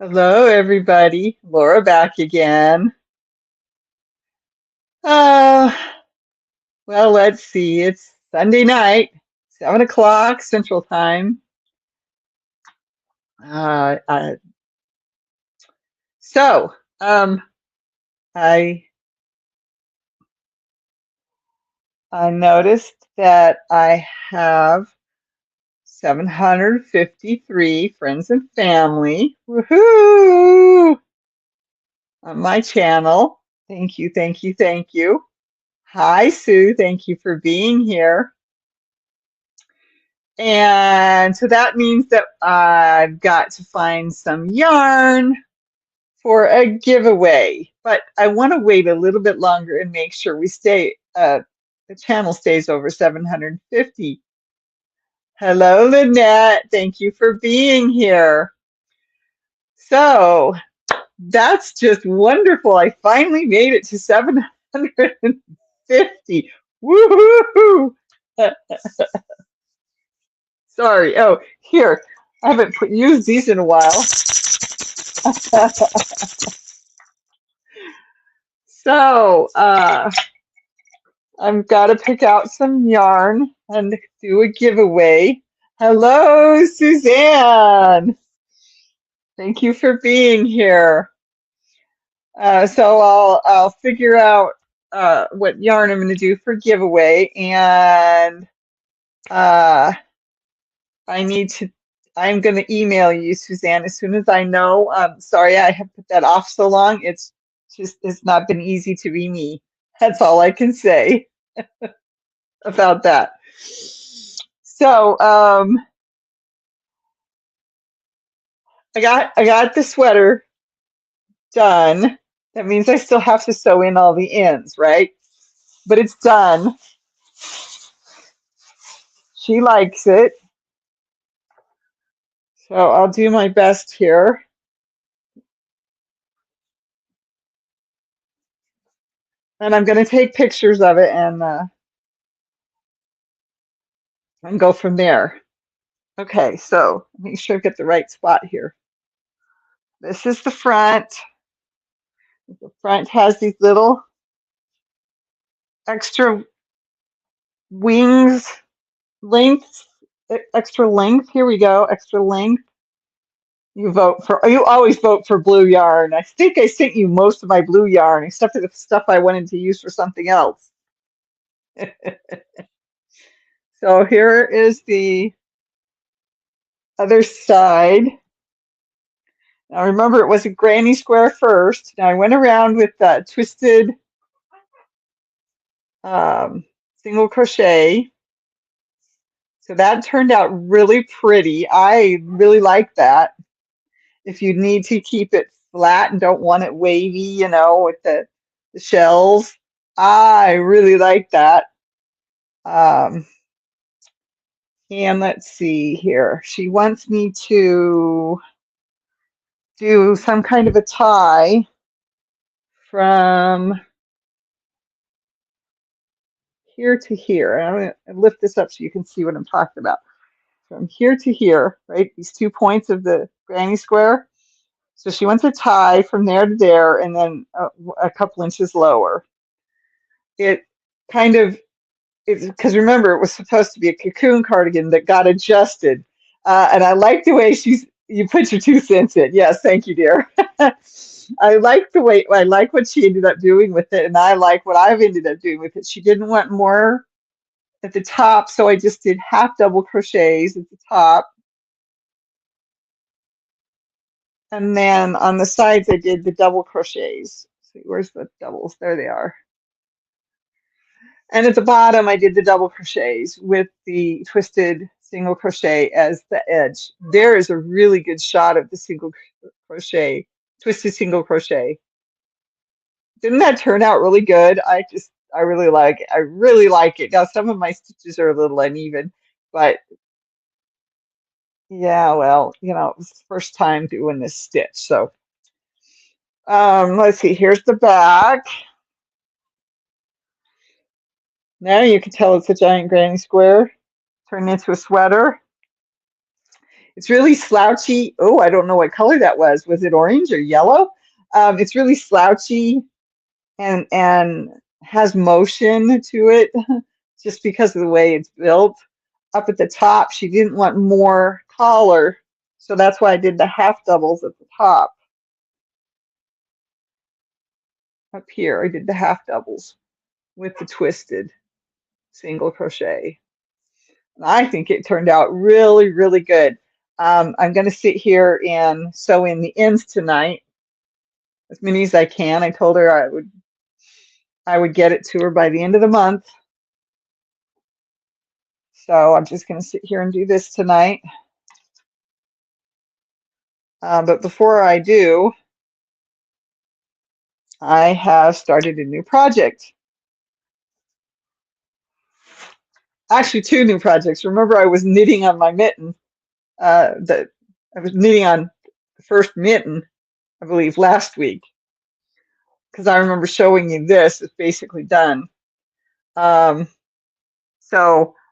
Hello, everybody. Laura back again. Uh, well, let's see. It's Sunday night, 7 o'clock Central Time. Uh, uh, so, um, I I noticed that I have 753 friends and family. Woohoo! On my channel. Thank you, thank you, thank you. Hi, Sue. Thank you for being here. And so that means that I've got to find some yarn for a giveaway. But I want to wait a little bit longer and make sure the channel stays over 750. Hello, Lynette. Thank you for being here. So that's just wonderful. I finally made it to 750. Woohoo! Sorry. Oh, here. I haven't used these in a while. So, I've got to pick out some yarn and do a giveaway. Hello, Suzanne. Thank you for being here. So I'll figure out what yarn I'm going to do for giveaway, and uh, I need to. I'm going to email you, Suzanne, as soon as I know. Sorry, I have put that off so long. It's not been easy to be me. That's all I can say about that. So I got the sweater done. That means I still have to sew in all the ends, right? But it's done. She likes it. So I'll do my best here. And I'm going to take pictures of it and go from there. Okay, so make sure I get the right spot here. This is the front. The front has these little extra wings, lengths, extra length. Here we go, extra length. You always vote for blue yarn. I think I sent you most of my blue yarn, except for the stuff I wanted to use for something else. So here is the other side. Now remember, it was a granny square first. Now I went around with twisted um, single crochet. So that turned out really pretty. I really like that. If you need to keep it flat and don't want it wavy, with the shells, I really like that. Um, and let's see here. She wants me to do some kind of a tie from here to here. I'm going to lift this up so you can see what I'm talking about. From here to here, right? These 2 points of the granny square. So she wants a tie from there to there and then a couple inches lower. It kind of, because remember, it was supposed to be a cocoon cardigan that got adjusted. And I like the way you put your 2 cents in. Yes, thank you, dear. I like what she ended up doing with it, and I like what I've ended up doing with it. She didn't want more at the top, so I just did half double crochets at the top. And then on the sides, I did the double crochets. See, where's the doubles? There they are. And at the bottom, I did the double crochets with the twisted single crochet as the edge. There is a really good shot of the single crochet, twisted single crochet. Didn't that turn out really good? I really like it. I really like it. Now, some of my stitches are a little uneven, but yeah, well, it was the first time doing this stitch. So let's see, here's the back. Now you can tell it's a giant granny square turned into a sweater. It's really slouchy. Oh, I don't know what color that was. Was it orange or yellow? It's really slouchy and has motion to it just because of the way it's built. Up at the top, she didn't want more collar, so that's why I did the half doubles at the top. Up here, I did the half doubles with the twisted single crochet. And I think it turned out really, really good. I'm going to sit here and sew in the ends tonight, as many as I can. I told her I would get it to her by the end of the month. So I'm just going to sit here and do this tonight. But before I do, I have started a new project. Actually, two new projects. Remember, I was knitting on my mitten. I was knitting on the first mitten, I believe, last week, because I remember showing you this. It's basically done. So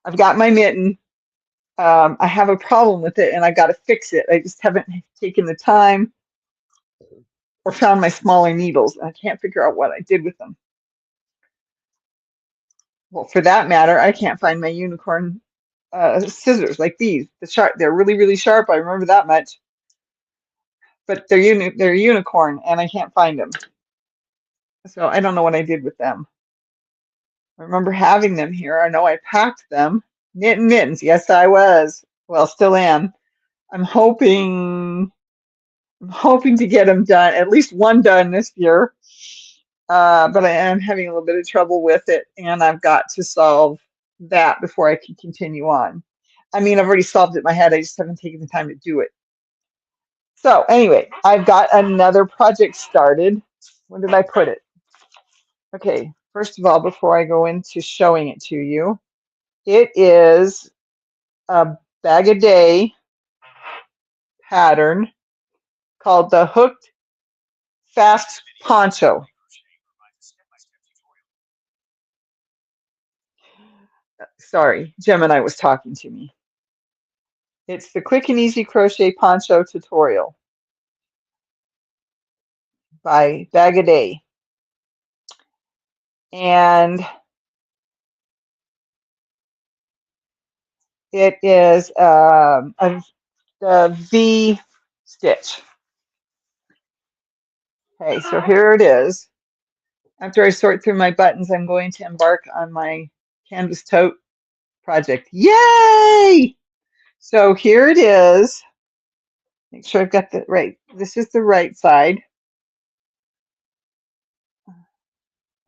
I've got my mitten. I have a problem with it, and I got to fix it. I just haven't taken the time or found my smaller needles. I can't figure out what I did with them. Well, for that matter, I can't find my unicorn scissors like these. They're really, really sharp. I remember that much. But they're unicorn, and I can't find them. So I don't know what I did with them. I remember having them here. I know I packed them. Knitting mittens. Yes, I was. Well, still am. I'm hoping to get them done, at least one done this year. But I am having a little bit of trouble with it, and I've got to solve that before I can continue on. I mean, I've already solved it in my head. I just haven't taken the time to do it. So anyway, I've got another project started. Where did I put it? Okay, first of all, before I go into showing it to you, it is a bag a day pattern called the Hooked Fast Poncho. Sorry, Gemini was talking to me. It's the Quick and Easy Crochet Poncho Tutorial by Bag a Day. And it is a V stitch. Okay, so here it is. After I sort through my buttons, I'm going to embark on my canvas tote project. Yay! So here it is. Make sure I've got the right. This is the right side.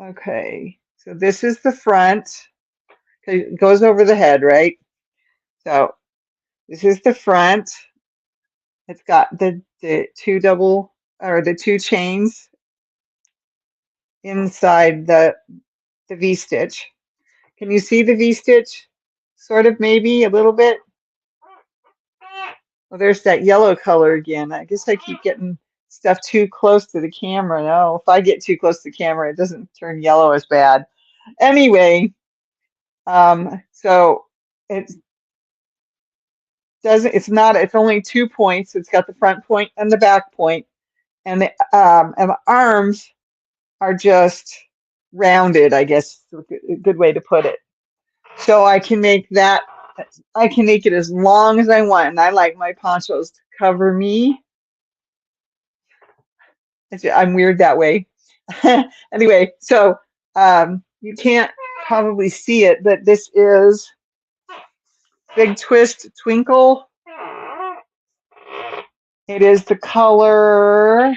Okay, so this is the front. It goes over the head, right? So this is the front. It's got the two chains inside the V stitch. Can you see the V stitch? Sort of, maybe a little bit. Well, there's that yellow color again. I guess I keep getting stuff too close to the camera. No, if I get too close to the camera, it doesn't turn yellow as bad. Anyway, so it doesn't. It's only 2 points. It's got the front point and the back point, and the arms are just rounded, I guess is a good way to put it. So I can make it as long as I want, and I like my ponchos to cover me. I'm weird that way. Anyway, so you can't probably see it, but this is Big Twist Twinkle. It is the color,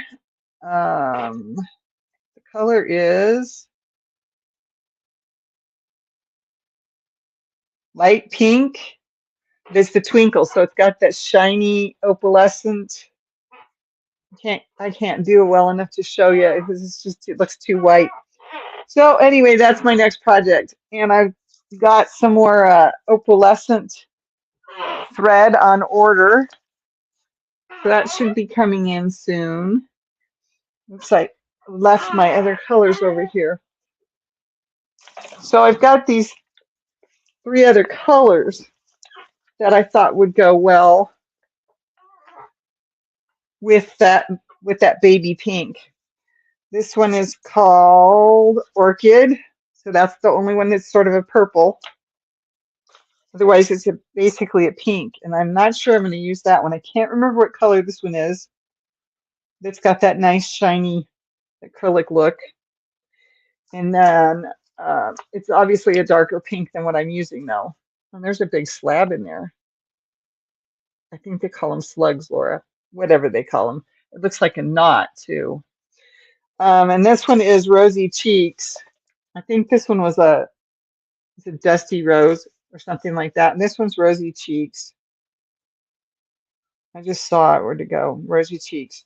is light pink. It's the Twinkle, so it's got that shiny opalescent. I can't do it well enough to show you because it looks too white. So anyway, that's my next project, and I've got some more opalescent thread on order. So that should be coming in soon. Looks like I left my other colors over here. So I've got these 3 other colors that I thought would go well with that baby pink. This one is called Orchid. So that's the only one that's sort of a purple. Otherwise, it's basically a pink. And I'm not sure I'm going to use that one. I can't remember what color this one is. It's got that nice shiny acrylic look. And then it's obviously a darker pink than what I'm using though. And there's a big slab in there. I think they call them slugs, Laura. Whatever they call them. It looks like a knot too. And this one is Rosy Cheeks. I think this one was a Dusty Rose or something like that. And this one's Rosy Cheeks. I just saw it. Where'd it go? Rosy Cheeks.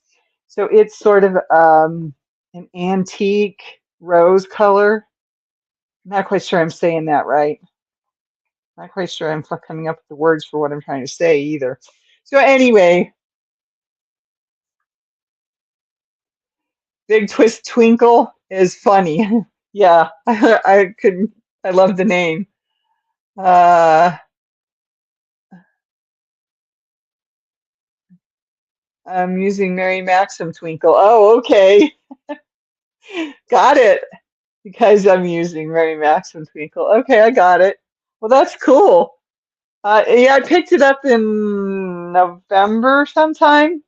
So it's sort of an antique rose color. Not quite sure I'm saying that right. Not quite sure I'm coming up with the words for what I'm trying to say either. So anyway, Big Twist Twinkle is funny. Yeah, I couldn't. I love the name. I'm using Mary Maxim Twinkle. Oh, okay. Got it. Because I'm using Mary Maxim Twinkle. Okay, I got it. Well, that's cool. Yeah, I picked it up in November sometime.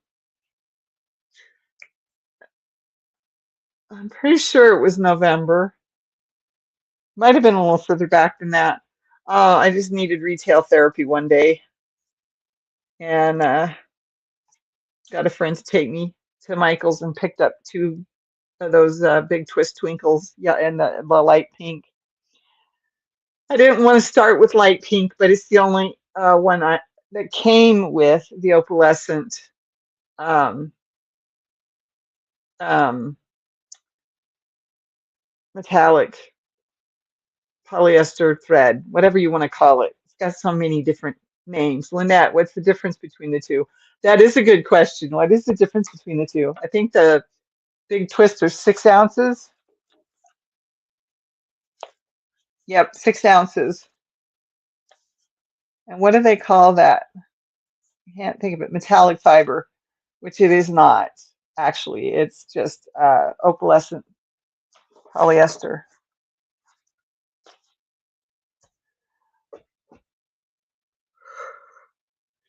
I'm pretty sure it was November. Might have been a little further back than that. I just needed retail therapy one day and got a friend to take me to Michael's and picked up two of those Big Twist Twinkles, yeah, and the light pink. I didn't want to start with light pink, but it's the only one that came with the opalescent um, um, metallic polyester thread, whatever you want to call it. It's got so many different names. Lynette, what's the difference between the two? That is a good question. What is the difference between the two? I think the Big Twist are 6 ounces. Yep, 6 ounces. And what do they call that? I can't think of it. Metallic fiber, which it is not, actually. It's just opalescent polyester.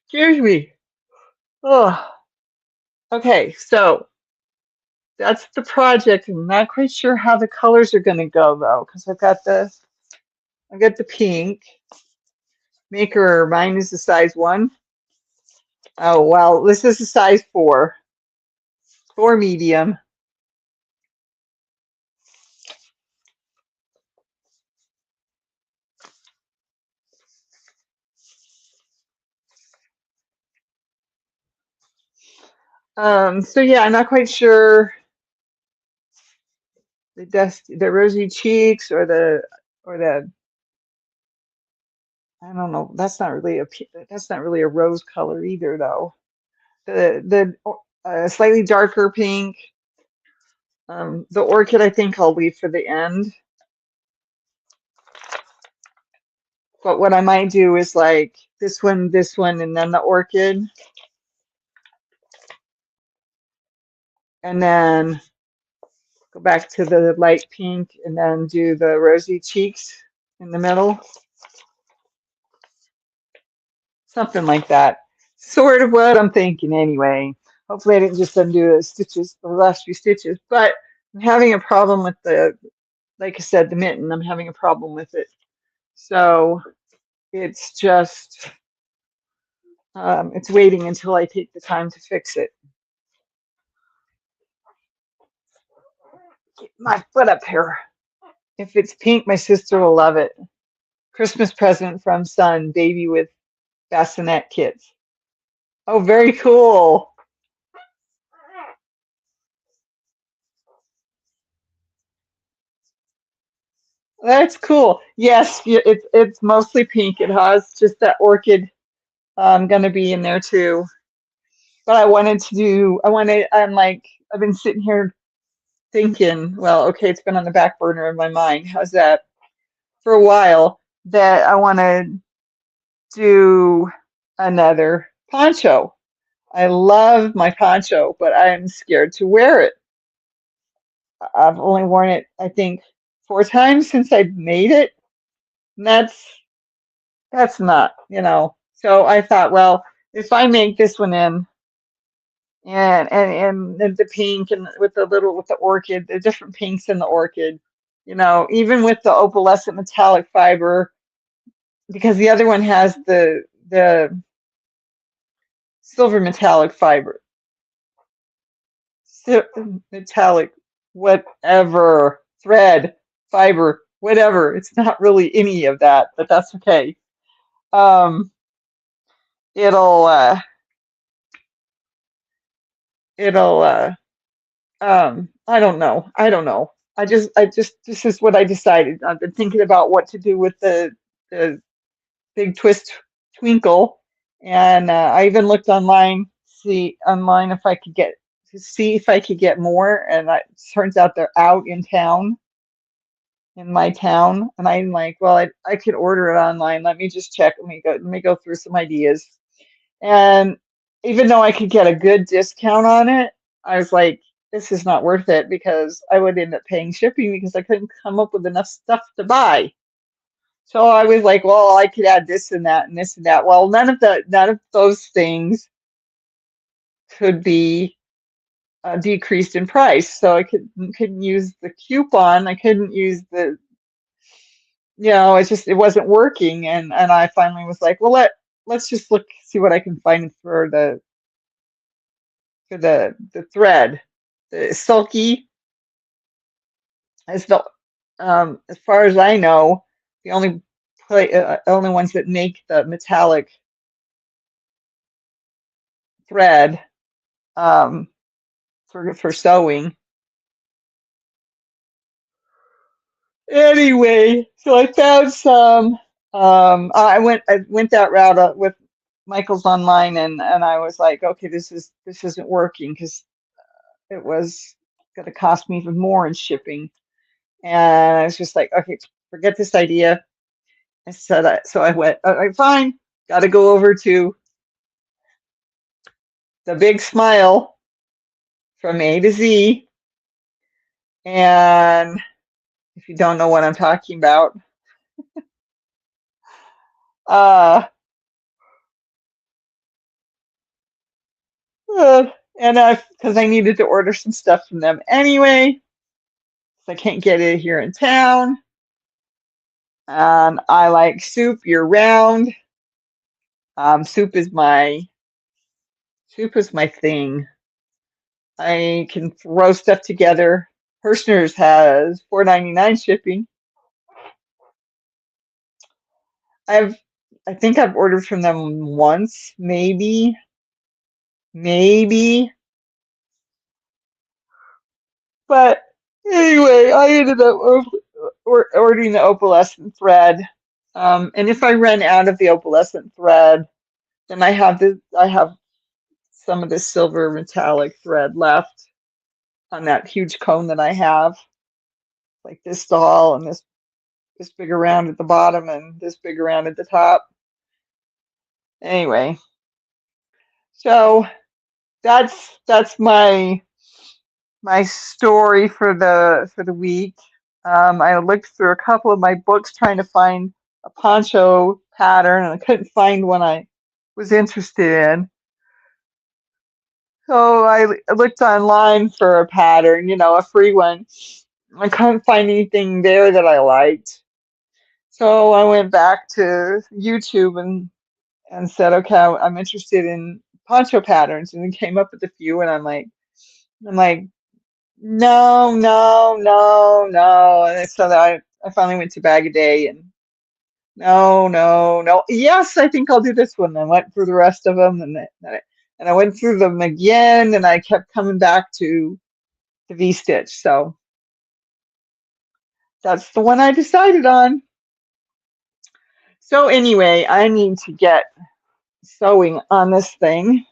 Excuse me. Oh, okay, so that's the project. I'm not quite sure how the colors are going to go though, because I've got the pink. Maker, mine is the size 1. Oh, well, this is a size 4 medium. So yeah, I'm not quite sure the rosy cheeks or the I don't know. That's not really a rose color either though. The slightly darker pink. The orchid I think I'll leave for the end. But what I might do is like this one, and then the orchid. And then go back to the light pink and then do the rosy cheeks in the middle. Something like that. Sort of what I'm thinking anyway. Hopefully I didn't just undo the last few stitches. But I'm having a problem with like I said, the mitten. I'm having a problem with it. So it's just, it's waiting until I take the time to fix it. Get my foot up here. If it's pink, my sister will love it. Christmas present from son, baby with bassinet kits. Oh, very cool. That's cool. Yes, it's mostly pink. It has just that orchid going to be in there too. But I'm like, I've been sitting here thinking, well, okay, it's been on the back burner of my mind. How's that? For a while, that I want to do another poncho. I love my poncho, but I'm scared to wear it. I've only worn it, I think, 4 times since I made it. And that's not, you know. So I thought, well, if I make this one in and the pink and with the orchid, the different pinks in the orchid, you know, even with the opalescent metallic fiber, because the other one has the silver metallic fiber, si metallic whatever thread fiber, whatever. It's not really any of that, but that's okay. Um, it'll it'll I don't know. I don't know. I just this is what I decided. I've been thinking about what to do with the big twist twinkle, and I even looked online, see online if I could get to see if I could get more, and it turns out they're out in town in my town, and I'm like, well, I could order it online. Let me just check. Let me go through some ideas. And even though I could get a good discount on it, I was like, this is not worth it because I would end up paying shipping because I couldn't come up with enough stuff to buy. So I was like, well, I could add this and that and this and that. Well, none of those things could be decreased in price. So I couldn't use the coupon. I couldn't use the, you know, it wasn't working. And I finally was like, well, let's just look see what I can find for the thread. The sulky is the as far as I know, the only ones that make the metallic thread um, for sewing. Anyway, so I found some. I went that route with Michael's online, and I was like, okay, this isn't working because it was going to cost me even more in shipping. And I was just like, okay, forget this idea. I said, so I went, all right, fine, got to go over to the big smile from A to Z. And if you don't know what I'm talking about, uh, uh because I needed to order some stuff from them anyway, so I can't get it here in town. And I like soup year round. Soup is my thing. I can throw stuff together. Hirschner's has $4.99 shipping. I've I think I've ordered from them once, maybe. But anyway, I ended up ordering the opalescent thread. And if I run out of the opalescent thread, then I have some of the silver metallic thread left on that huge cone that I have, like this doll and this big around at the bottom and this big around at the top. Anyway, so that's my story for the week. I looked through a couple of my books trying to find a poncho pattern, and I couldn't find one I was interested in. So I looked online for a pattern, you know, a free one. I couldn't find anything there that I liked. So I went back to YouTube and said, okay, I'm interested in poncho patterns, and then came up with a few, and I'm like, no, no, no, no. And so I finally went to Bag a Day and no, no, no. Yes, I think I'll do this one. I went through the rest of them and I went through them again and I kept coming back to the V-stitch. So that's the one I decided on. So anyway, I need to get sewing on this thing.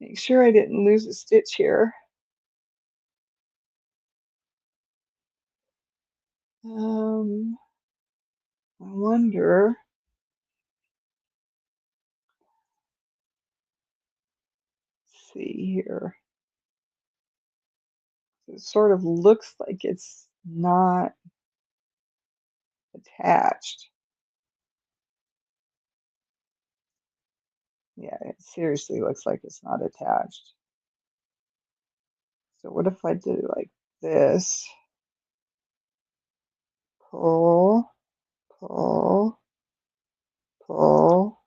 Make sure I didn't lose a stitch here. I wonder. see here. It sort of looks like it's not attached. Yeah, it seriously looks like it's not attached. So what if I did it like this? Pull, pull, pull.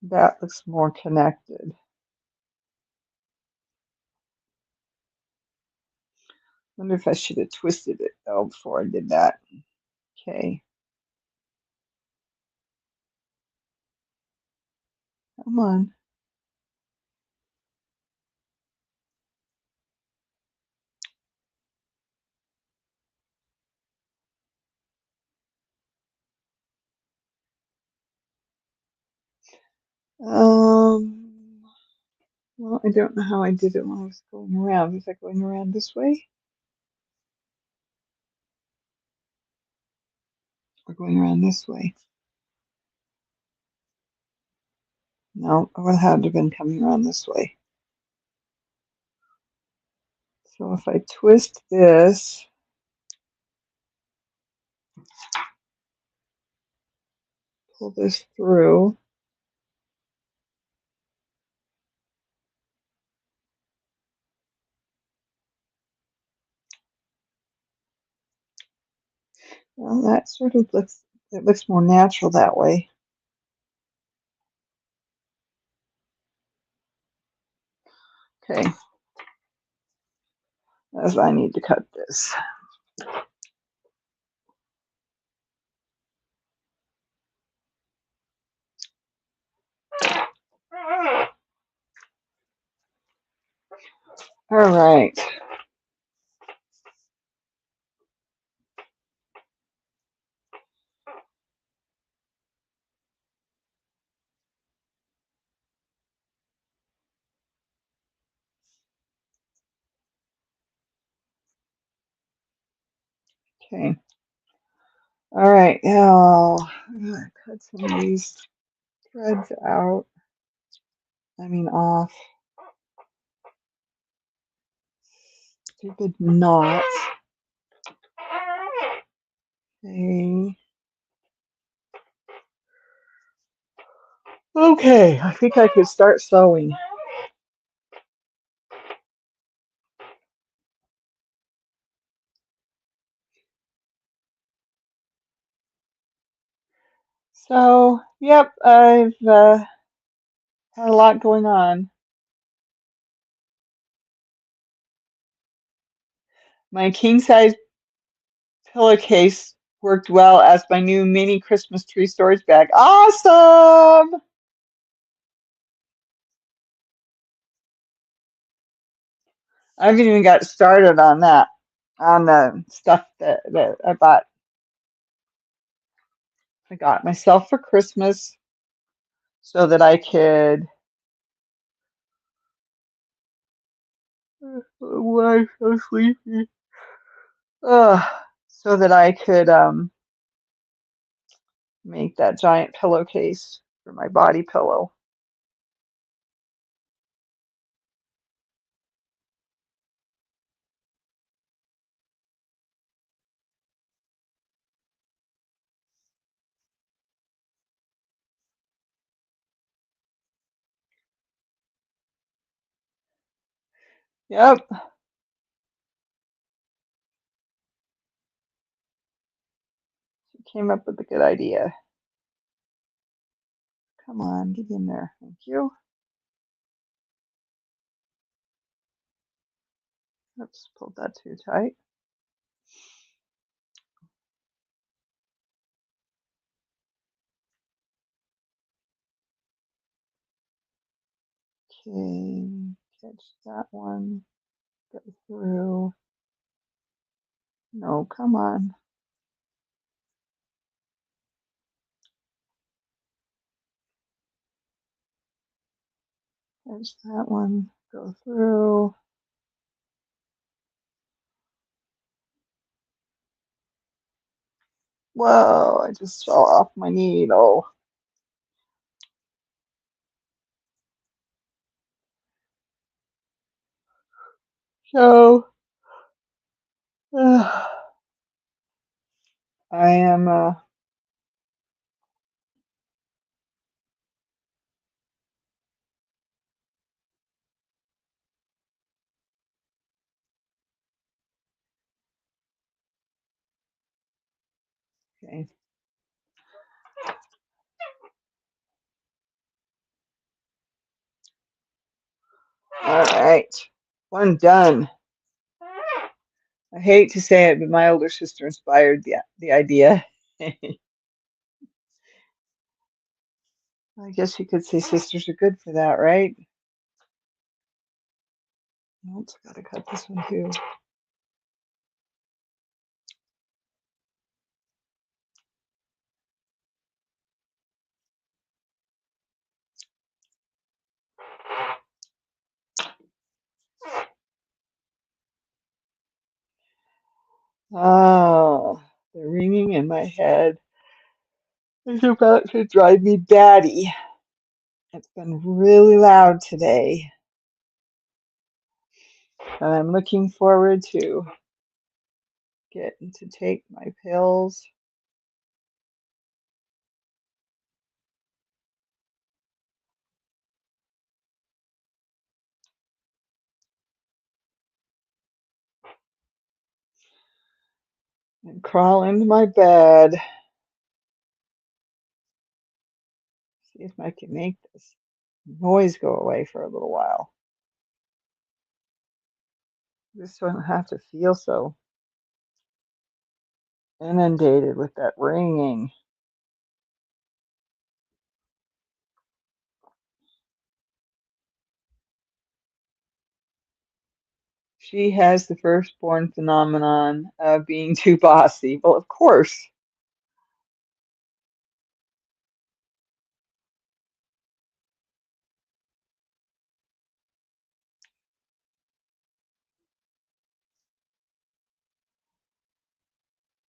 That looks more connected. Wonder if I should have twisted it though before I did that. Okay, come on. Well, I don't know how I did it when I was going around. Was I going around this way or going around this way? No, I would have to have been coming around this way. So if I twist this, pull this through, well, that sort of looks, it looks more natural that way. Okay, as I need to cut this. All right. Okay. All right. Now I'm gonna cut some of these threads out. I mean off. Stupid knots. Okay. Okay, I think I could start sewing. So, yep, I've had a lot going on. My king size pillowcase worked well as my new mini Christmas tree storage bag. Awesome! I haven't even got started on that, on the stuff that I bought. I got myself for Christmas so that I could. Why I'm so sleepy? Ugh, so that I could make that giant pillowcase for my body pillow. Yep, came up with a good idea. Come on, get in there. Thank you. Oops, pulled that too tight. Okay, catch that one. Go through. No, come on. Catch that one. Go through. Whoa, I just fell off my needle. So I am okay. All right, one done. I hate to say it, but my older sister inspired the idea. I guess you could say sisters are good for that, right? Oops, gotta cut this one too. Oh, the ringing in my head is about to drive me batty. It's been really loud today, and I'm looking forward to getting to take my pills. And crawl into my bed. See if I can make this noise go away for a little while. Just don't have to feel so inundated with that ringing. She has the firstborn phenomenon of being too bossy. Well, of course.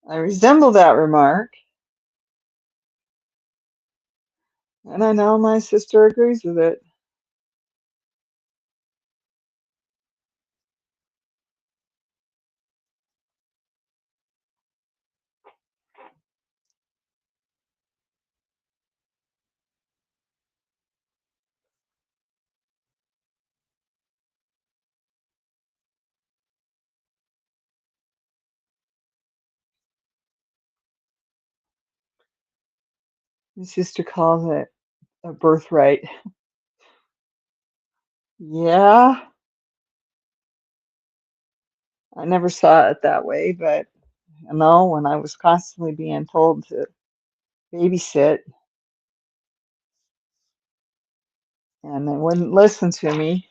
I resemble that remark, and I know my sister agrees with it. My sister calls it a birthright. Yeah, I never saw it that way, but you know, when I was constantly being told to babysit and they wouldn't listen to me.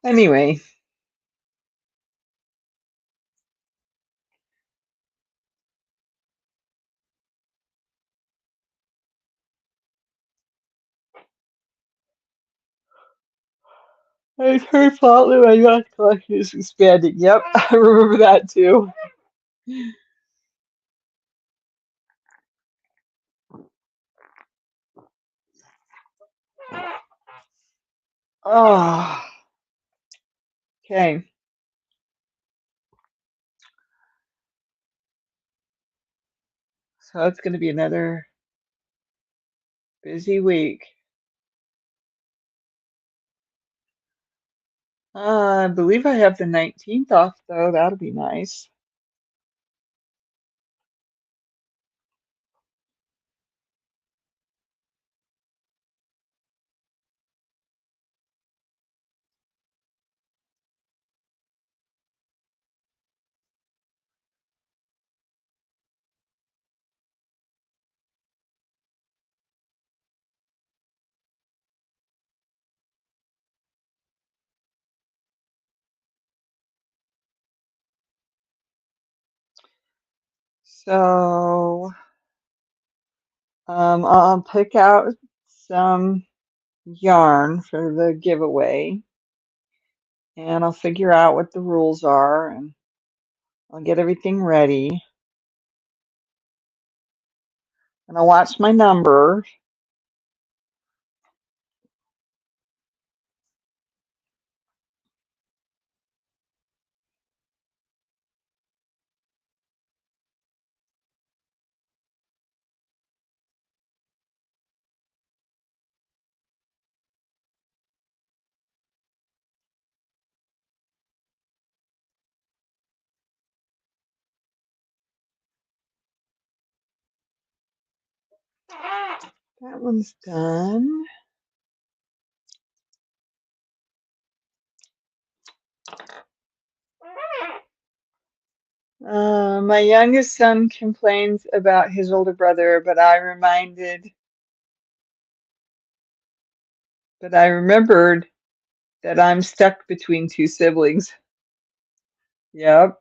Anyway, I've heard fault that my yacht collection is expanding. Yep, I remember that too. Oh, okay. So it's going to be another busy week. I believe I have the 19th off, though. That'll be nice. So I'll pick out some yarn for the giveaway, and I'll figure out what the rules are, and I'll get everything ready and I'll watch my number. That one's done. My youngest son complains about his older brother, but I remembered that I'm stuck between two siblings. Yep.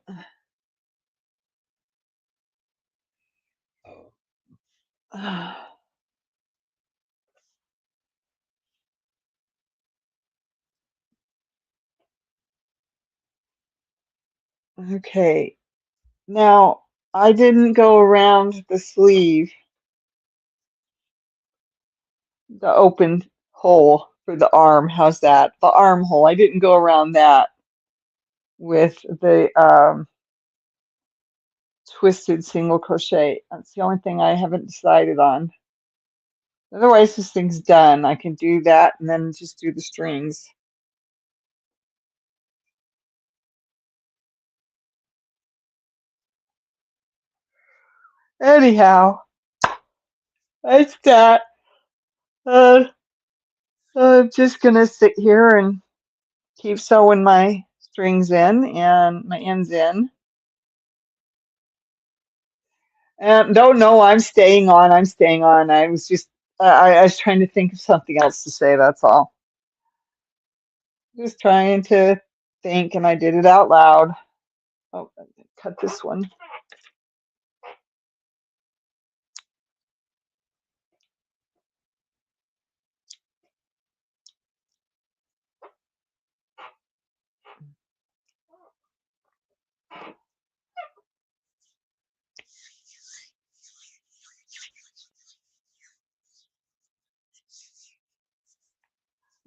Okay. Now, I didn't go around the sleeve, the open hole for the arm. How's that? The armhole. I didn't go around that with the twisted single crochet. That's the only thing I haven't decided on. Otherwise, this thing's done. I can do that and then just do the strings. Anyhow, it's that. Uh, I'm just gonna sit here and keep sewing my strings in and my ends in. And don't know, I'm staying on. I'm staying on. I was just, I was trying to think of something else to say. That's all. Just trying to think, and I did it out loud. Oh, cut this one.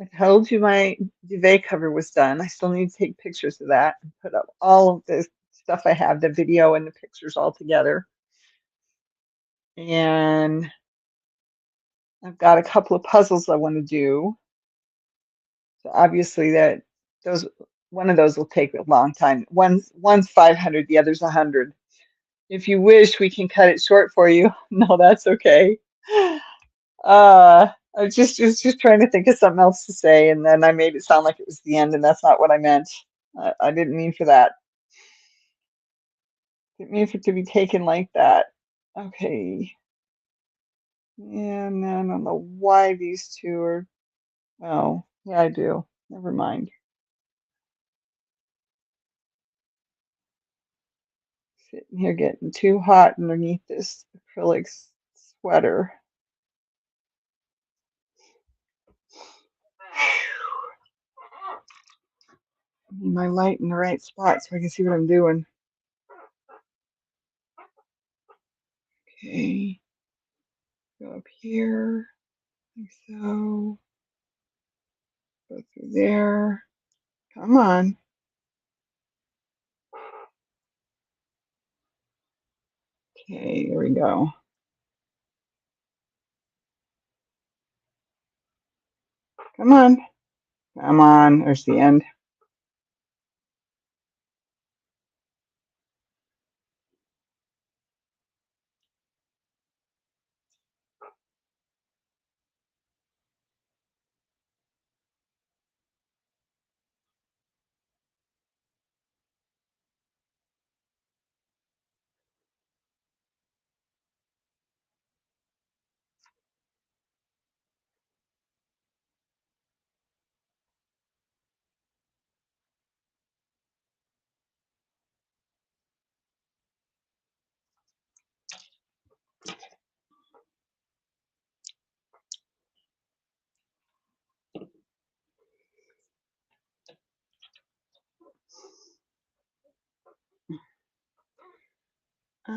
I told you my duvet cover was done. I still need to take pictures of that and put up all of the stuff I have, the video and the pictures all together. And I've got a couple of puzzles I want to do. So obviously those one of those will take a long time. One's 500, the other's 100. If you wish, we can cut it short for you. No, that's okay. I just trying to think of something else to say, and then I made it sound like it was the end, and that's not what I meant. I didn't mean for that. Didn't mean for it to be taken like that. Okay. And then I don't know why these two are. Oh, yeah, I do. Never mind. Sitting here getting too hot underneath this acrylic sweater. I need my light in the right spot so I can see what I'm doing. Okay. Go up here, like so. Go through there. Come on. Okay, here we go. Come on. Come on. There's the end.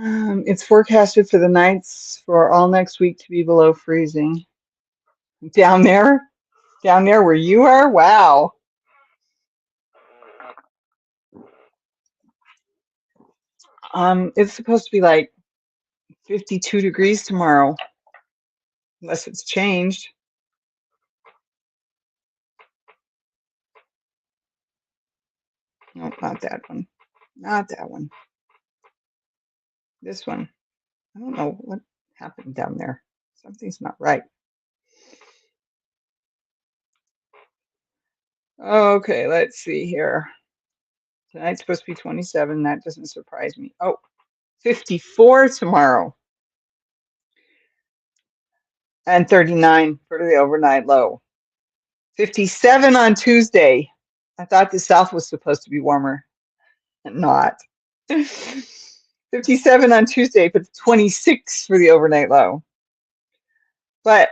It's forecasted for the nights for all next week to be below freezing. Down there? Down there where you are? Wow. It's supposed to be like 52 degrees tomorrow, unless it's changed. No, not that one. Not that one. This one. I don't know what happened down there. Something's not right. Okay, let's see here. Tonight's supposed to be 27. That doesn't surprise me. Oh, 54 tomorrow and 39 for the overnight low. 57 on Tuesday. I thought the South was supposed to be warmer. Not. 57 on Tuesday, but 26 for the overnight low. But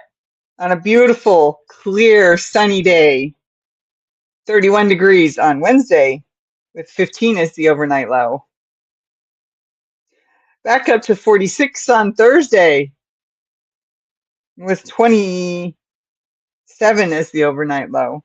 on a beautiful, clear, sunny day, 31 degrees on Wednesday, with 15 as the overnight low. Back up to 46 on Thursday, with 27 as the overnight low.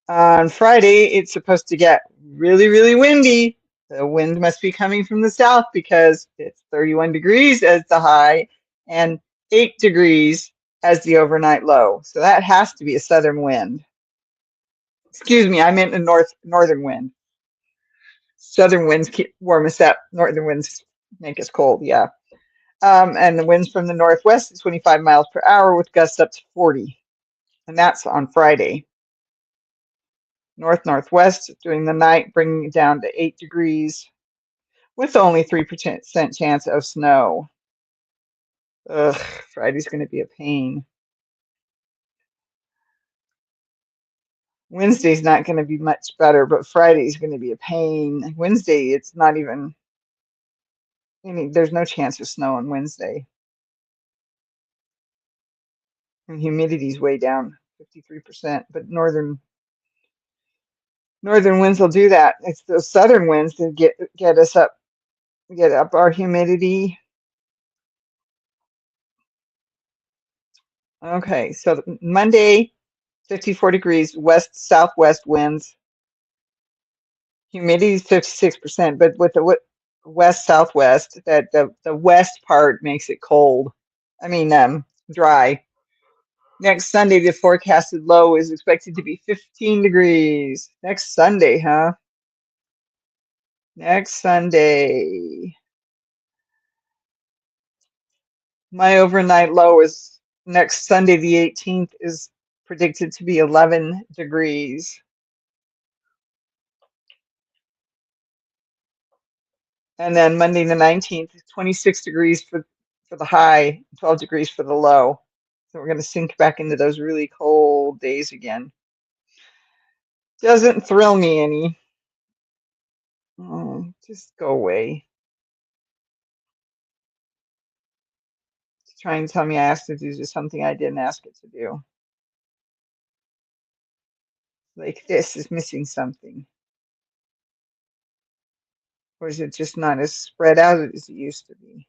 On Friday, it's supposed to get really, really windy. The wind must be coming from the south because it's 31 degrees as the high and 8 degrees as the overnight low. So that has to be a southern wind. Excuse me, I meant a northern wind. Southern winds warm us up. Northern winds make us cold, yeah. And the winds from the northwest is 25 miles per hour with gusts up to 40. And that's on Friday. North-northwest during the night, bringing it down to 8 degrees with only 3% chance of snow. Ugh, Friday's going to be a pain. Wednesday's not going to be much better, but Friday's going to be a pain. Wednesday, it's not even there's no chance of snow on Wednesday. And humidity's way down, 53%, but northern winds will do that. It's those southern winds that get us up, get up our humidity. Okay, so Monday, 54 degrees, west southwest winds. Humidity is 56%, but with the west southwest, that the west part makes it cold. I mean, dry. Next Sunday, the forecasted low is expected to be 15 degrees. Next Sunday, huh? Next Sunday. My overnight low is next Sunday, the 18th, is predicted to be 11 degrees. And then Monday the 19th, 26 degrees for the high, 12 degrees for the low. So we're going to sink back into those really cold days again. Doesn't thrill me any. Oh, just go away. It's trying to tell me I asked it to do something I didn't ask it to do. Like this is missing something. Or is it just not as spread out as it used to be?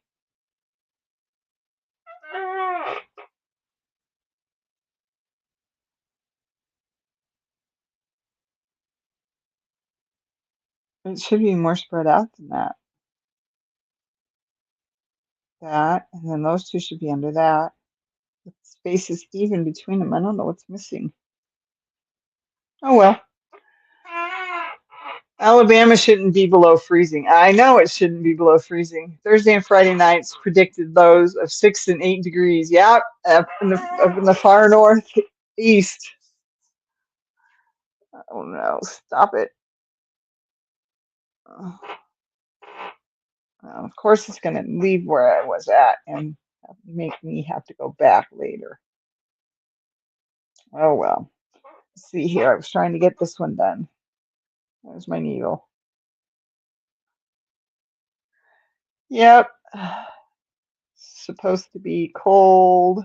It should be more spread out than that. That, and then those two should be under that. The space is even between them. I don't know what's missing. Oh well. Alabama shouldn't be below freezing. I know it shouldn't be below freezing. Thursday and Friday nights predicted lows of 6 and 8 degrees. Yep, up in the far northeast. Oh no, stop it. Of course, it's going to leave where I was at and make me have to go back later. Oh well. Let's see here. I was trying to get this one done. There's my needle. Yep. Supposed to be cold.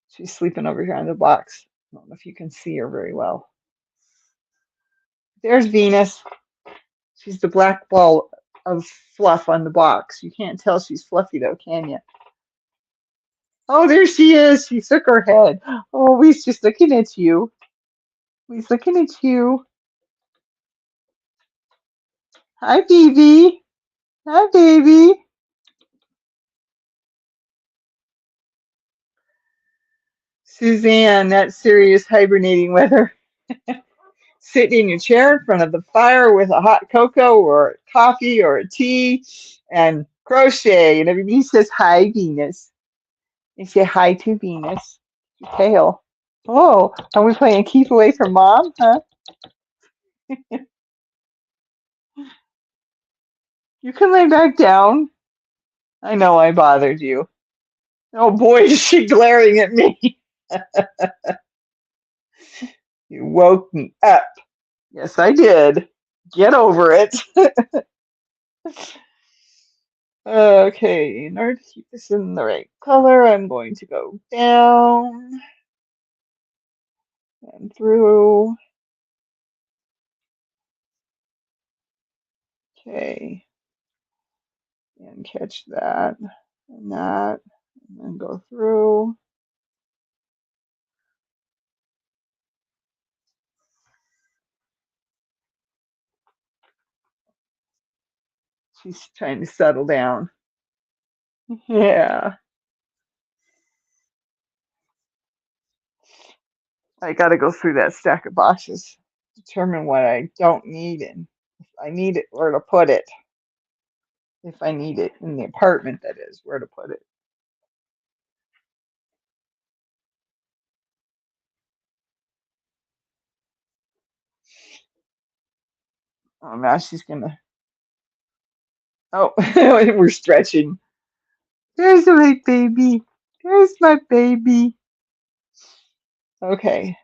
She's sleeping over here on the box. I don't know if you can see her very well. There's Venus. She's the black ball of fluff on the box. You can't tell she's fluffy though, can you? Oh, there she is. She shook her head. Oh, we's just looking at you. We's looking at you. Hi, baby. Hi, baby. Suzanne, that's serious hibernating weather. Sit in your chair in front of the fire with a hot cocoa or coffee or a tea and crochet. And everybody says, hi, Venus. They say hi to Venus. Your tail. Oh, are we playing keep away from mom? Huh? You can lay back down. I know I bothered you. Oh boy, is she glaring at me. You woke me up. Yes, I did. Get over it. Okay, in order to keep this in the right color, I'm going to go down and through. Okay, and catch that and that, and then go through. She's trying to settle down. Yeah, I got to go through that stack of boxes, determine what I don't need and if I need it, where to put it. If I need it in the apartment, that is, where to put it. Oh, now she's gonna. Oh, we're stretching. There's my baby. There's my baby. Okay,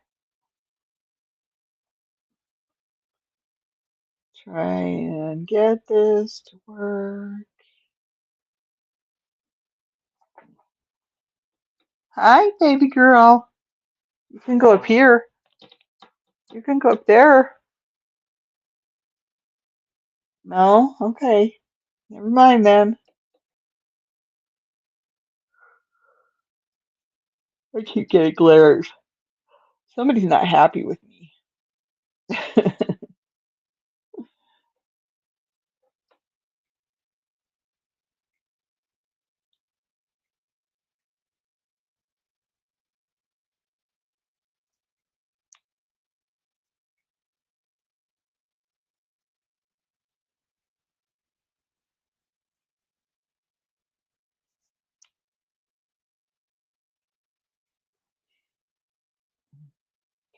try and get this to work. Hi, baby girl. You can go up here. You can go up there. No? Okay. Never mind then. I keep getting glares. Somebody's not happy with me.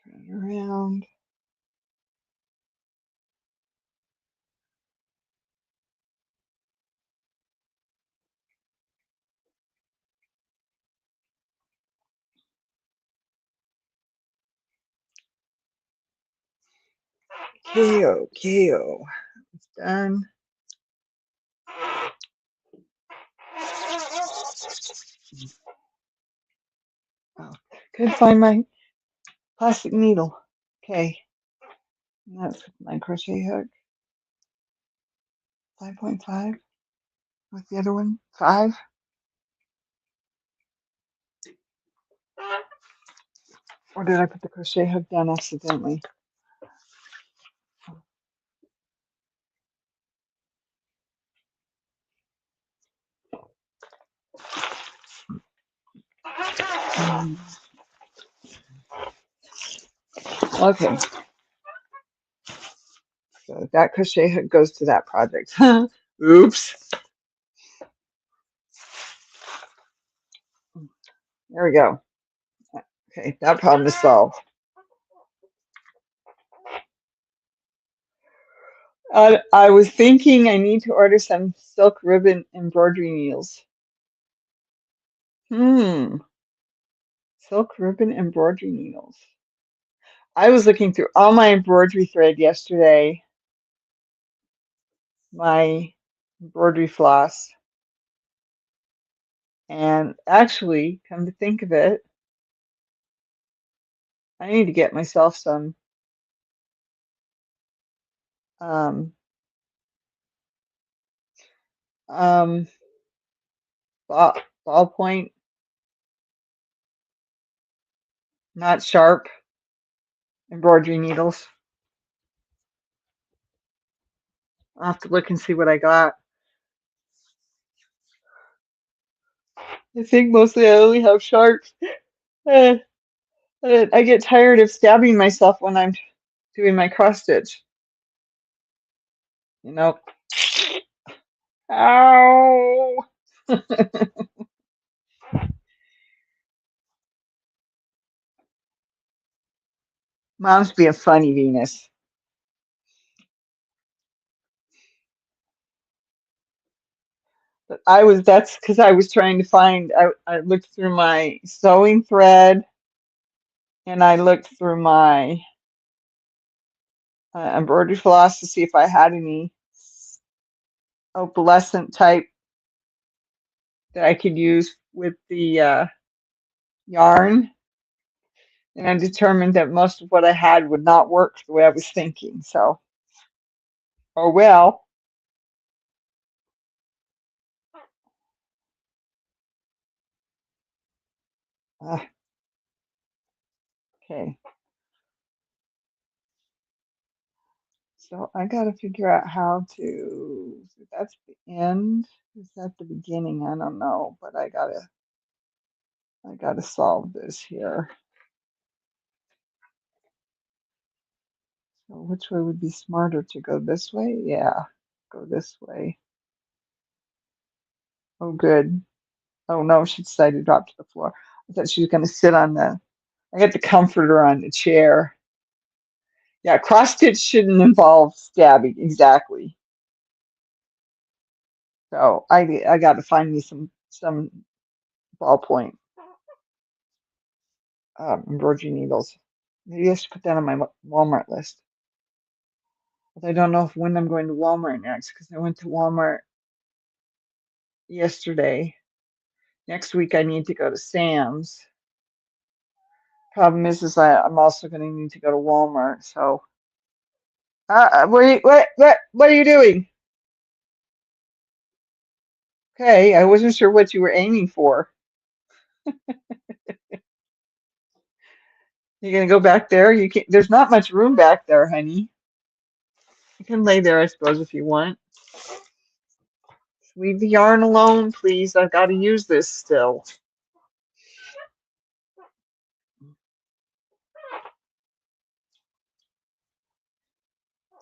Turn it around. KO, KO. It's done. Oh, couldn't find my plastic needle. Okay, that's my crochet hook. 5.5. What's the other one? 5. Or did I put the crochet hook down accidentally? Um, okay, so that crochet hook goes to that project. Oops. There we go. Okay, that problem is solved. I was thinking I need to order some silk ribbon embroidery needles. Silk ribbon embroidery needles. I was looking through all my embroidery thread yesterday, my embroidery floss, and actually, come to think of it, I need to get myself some Um, um, ball, ballpoint, not sharp, embroidery needles. I'll have to look and see what I got. I think mostly I only have sharps. Uh, I get tired of stabbing myself when I'm doing my cross stitch. You know, ow! Mom's being funny, Venus. But that's because I was trying to find, I looked through my sewing thread and I looked through my embroidery floss to see if I had any opalescent type that I could use with the yarn. And I determined that most of what I had would not work the way I was thinking. So, oh well. Uh, okay. So I got to figure out how to, so that's the end. Is that the beginning? I don't know, but I gotta solve this here. So which way would be smarter to go this way? Yeah, go this way. Oh, good. Oh no, she decided to drop to the floor. I thought she was gonna sit on I got the comforter on the chair. Yeah, cross stitch shouldn't involve stabbing, exactly. So I got to find me some ballpoint embroidery needles. Maybe I should put that on my Walmart list. But I don't know when I'm going to Walmart next because I went to Walmart yesterday. Next week I need to go to Sam's. Problem is I'm also going to need to go to Walmart. So, what are you doing? Okay, I wasn't sure what you were aiming for. You're going to go back there? You can There's not much room back there, honey. You can lay there, I suppose, if you want. Leave the yarn alone, please. I've got to use this still.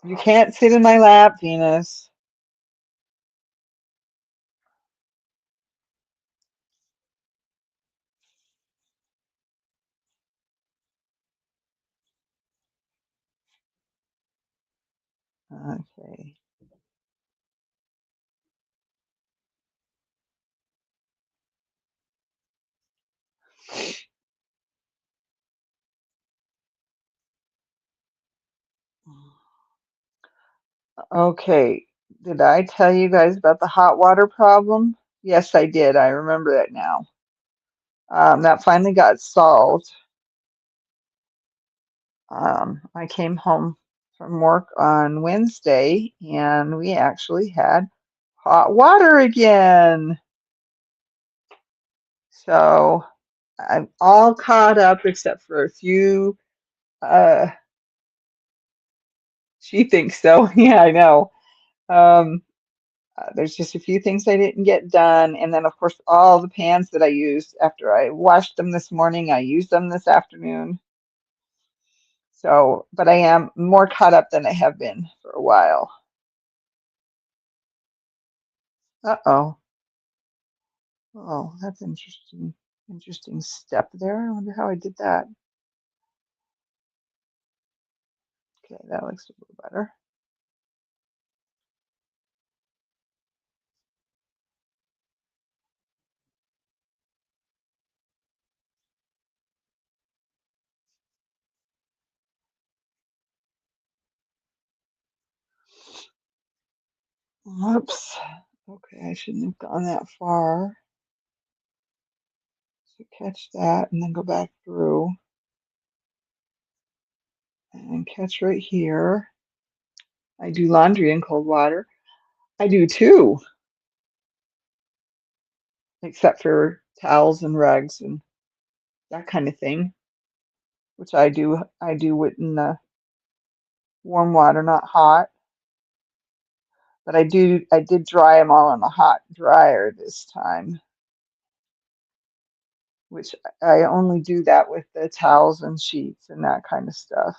You can't sit in my lap, Venus. Okay. Okay. Did I tell you guys about the hot water problem? Yes, I did. I remember that now. That finally got solved. I came home from work on Wednesday and we actually had hot water again. So I'm all caught up except for a few. Uh, she thinks so. Yeah, I know. Um, there's just a few things I didn't get done. And then, of course, all the pans that I used after I washed them this morning, I used them this afternoon. So, but I am more caught up than I have been for a while. Uh-oh. Oh, that's interesting. Interesting step there. I wonder how I did that. Okay, that looks a little better. Whoops. Okay, I shouldn't have gone that far. So catch that and then go back through and catch right here. I do laundry in cold water. I do too, except for towels and rugs and that kind of thing, which I do it in warm water, not hot. But I did dry them all on a hot dryer this time, which I only do that with the towels and sheets and that kind of stuff.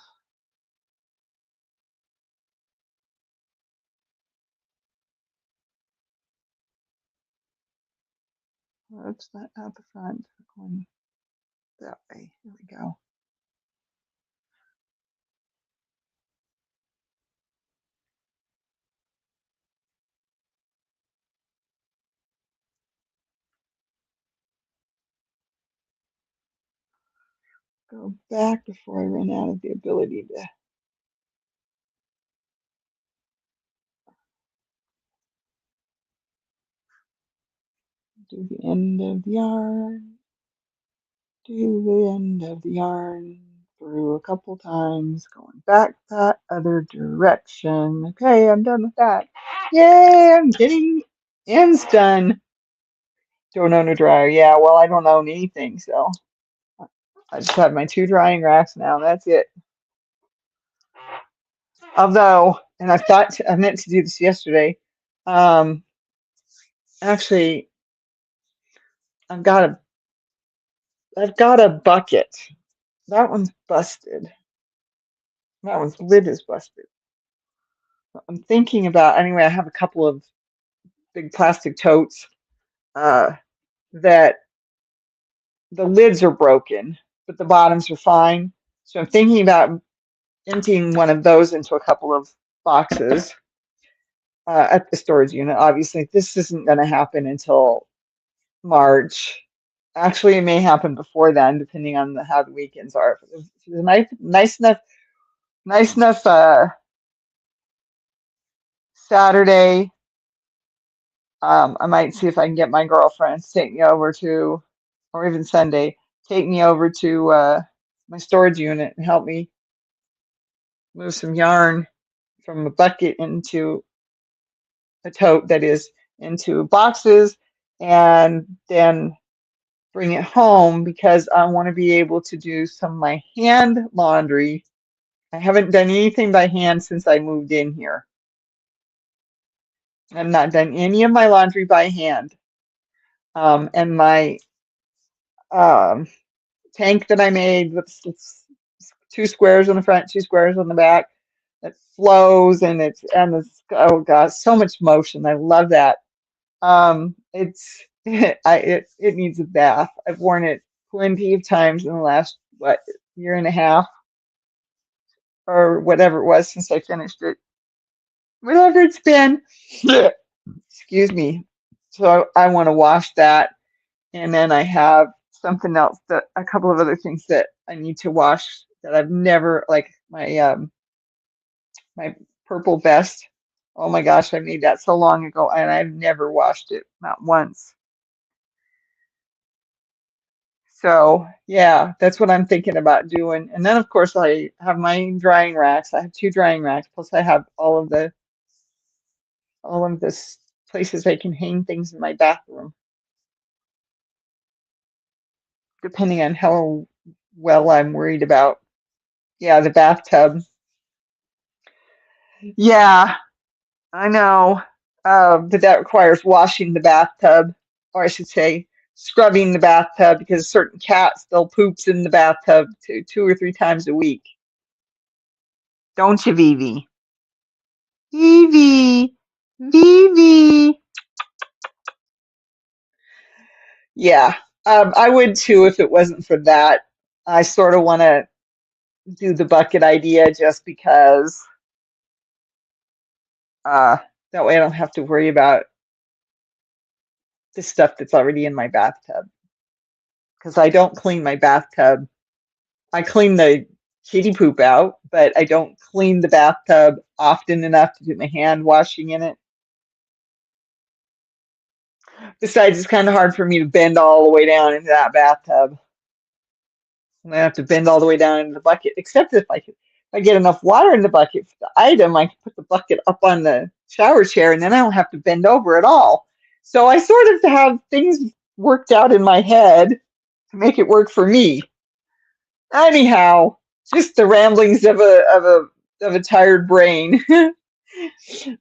Oops, not out the front, going that way. Here we go. Go back before I run out of the ability to do the end of the yarn, do the end of the yarn through a couple times, going back that other direction. Okay, I'm done with that. Yay, I'm getting ends done. Don't own a dryer. Yeah, well, I don't own anything, so I just have my two drying racks now. That's it. Although, and I meant to do this yesterday. Um, actually, I've got a I've got a bucket. That one's busted. That one's lid is busted. I'm thinking about anyway. I have a couple of big plastic totes uh, that the lids are broken, but the bottoms are fine. So I'm thinking about emptying one of those into a couple of boxes at the storage unit. Obviously, this isn't going to happen until March. Actually, it may happen before then, depending on how the weekends are. If it's a nice enough Saturday. I might see if I can get my girlfriends to take me over to, or even Sunday, take me over to my storage unit and help me move some yarn from a bucket into a tote that is into boxes, and then bring it home because I want to be able to do some of my hand laundry. I haven't done anything by hand since I moved in here. I've not done any of my laundry by hand. And my um, tank that I made with two squares on the front, two squares on the back, that flows and it's oh gosh, so much motion. I love that. It's it needs a bath. I've worn it plenty of times in the last year and a half or whatever it was since I finished it. Whatever it's been. Excuse me. So I want to wash that, and then I have something else that a couple of other things that I need to wash that I've never like my purple vest. Oh my gosh, I made that so long ago and I've never washed it, not once. So yeah, that's what I'm thinking about doing. And then of course I have my drying racks. I have two drying racks, plus I have all of this places I can hang things in my bathroom, depending on how well I'm worried about. Yeah, the bathtub. Yeah, I know. But that requires washing the bathtub, or I should say, scrubbing the bathtub because certain cats they'll poops in the bathtub two or three times a week. Don't you, Vivi? Vivi, Vivi. Yeah, I would too if it wasn't for that. I sort of want to do the bucket idea just because uh, that way I don't have to worry about the stuff that's already in my bathtub. Because I don't clean my bathtub. I clean the kitty poop out, but I don't clean the bathtub often enough to do my hand washing in it. Besides, it's kind of hard for me to bend all the way down into that bathtub. And I have to bend all the way down into the bucket, except if I could. I get enough water in the bucket for the item, I can put the bucket up on the shower chair and then I don't have to bend over at all. So I sort of have things worked out in my head to make it work for me. Anyhow, just the ramblings of a tired brain.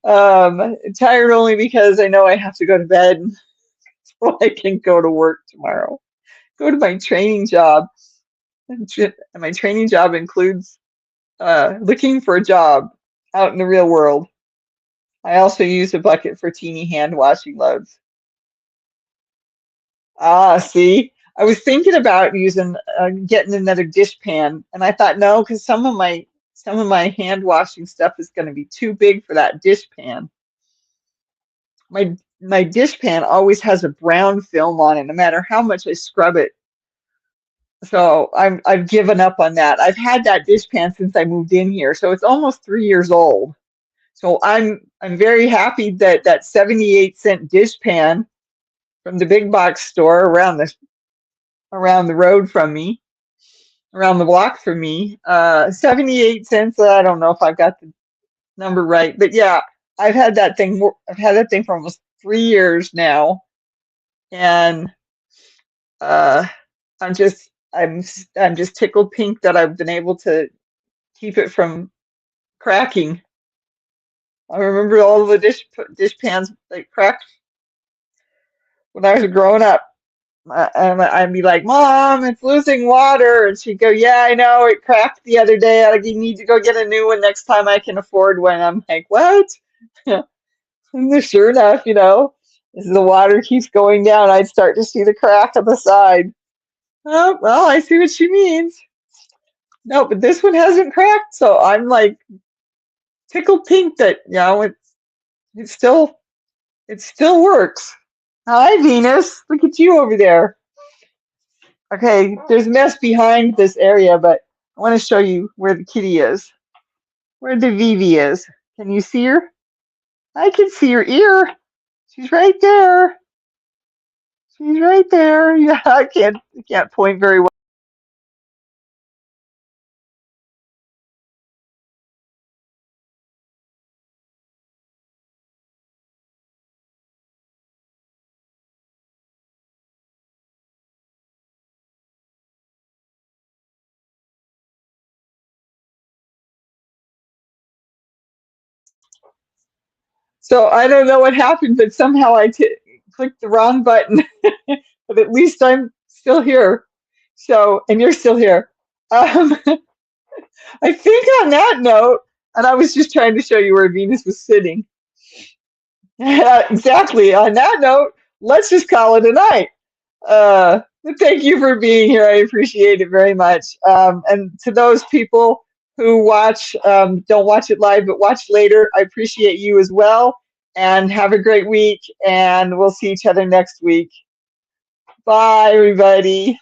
Tired only because I know I have to go to bed so I can go to work tomorrow. Go to my training job. And my training job includes looking for a job out in the real world. I also use a bucket for teeny hand washing loads. Ah, see, I was thinking about using getting another dishpan, and I thought no, because some of my hand washing stuff is going to be too big for that dishpan. My dishpan always has a brown film on it, no matter how much I scrub it. So I've given up on that. I've had that dishpan since I moved in here, so it's almost 3 years old. So I'm very happy that that 78-cent dishpan from the big box store around the road from me, around the block from me, 78 cents. I don't know if I've got the number right, but yeah, I've had that thing for almost 3 years now, and uh, I'm just tickled pink that I've been able to keep it from cracking. I remember all of the dish pans that cracked when I was growing up. And I'd be like, Mom, it's losing water. And she'd go, Yeah, I know. It cracked the other day. You need to go get a new one next time I can afford one. I'm like, What? And sure enough, as the water keeps going down, I'd start to see the crack on the side. Oh, well, I see what she means. No, but this one hasn't cracked. So I'm like tickled pink that, it still, it still works. Hi, Venus. Look at you over there. Okay, there's mess behind this area, but I want to show you where the kitty is, where the Vivi is. Can you see her? I can see her ear. She's right there. She's right there. Yeah, I can't point very well. So I don't know what happened, but somehow clicked the wrong button. But at least I'm still here. So, and you're still here. Um, I think on that note, and I was just trying to show you where Venus was sitting. Yeah, exactly. On that note, let's just call it a night. But thank you for being here. I appreciate it very much. And to those people who don't watch it live, but watch later, I appreciate you as well. And have a great week. And we'll see each other next week. Bye, everybody.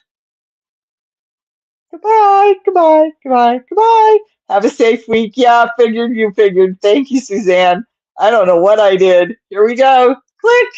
Goodbye, goodbye, goodbye, goodbye. Have a safe week. Yeah, figured you figured. Thank you, Suzanne. I don't know what I did. Here we go. Click.